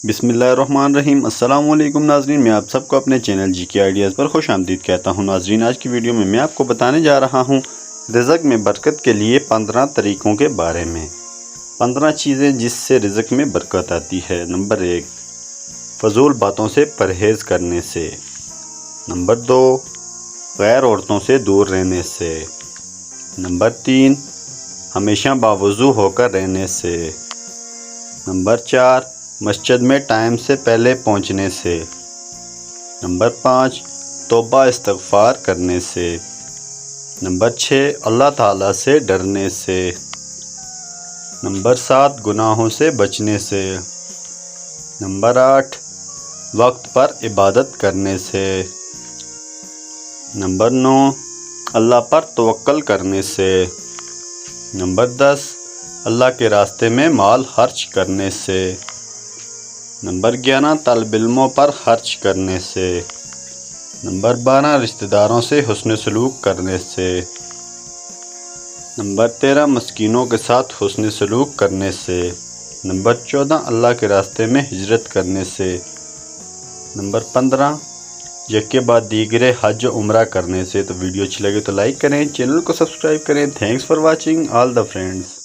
بسم اللہ الرحمن الرحیم۔ السلام علیکم ناظرین، میں آپ سب کو اپنے چینل جی کے آئیڈیاز پر خوش آمدید کہتا ہوں۔ ناظرین، آج کی ویڈیو میں آپ کو بتانے جا رہا ہوں رزق میں برکت کے لیے 15 طریقوں کے بارے میں۔ 15 چیزیں جس سے رزق میں برکت آتی ہے۔ نمبر 1، فضول باتوں سے پرہیز کرنے سے۔ نمبر 2، غیر عورتوں سے دور رہنے سے۔ نمبر 3، ہمیشہ باوضو ہو کر رہنے سے۔ نمبر 4، مسجد میں ٹائم سے پہلے پہنچنے سے۔ نمبر 5، توبہ استغفار کرنے سے۔ نمبر 6، اللہ تعالیٰ سے ڈرنے سے۔ نمبر 7، گناہوں سے بچنے سے۔ نمبر 8، وقت پر عبادت کرنے سے۔ نمبر 9، اللہ پر توکل کرنے سے۔ نمبر 10، اللہ کے راستے میں مال خرچ کرنے سے۔ نمبر 11، طالب علموں پر خرچ کرنے سے۔ نمبر 12، رشتہ داروں سے حسن سلوک کرنے سے۔ نمبر 13، مسکینوں کے ساتھ حسن سلوک کرنے سے۔ نمبر 14، اللہ کے راستے میں ہجرت کرنے سے۔ نمبر 15، یکے بعد دیگرے حج و عمرہ کرنے سے۔ تو ویڈیو اچھی لگے تو لائک کریں، چینل کو سبسکرائب کریں۔ Thanks for watching all the friends.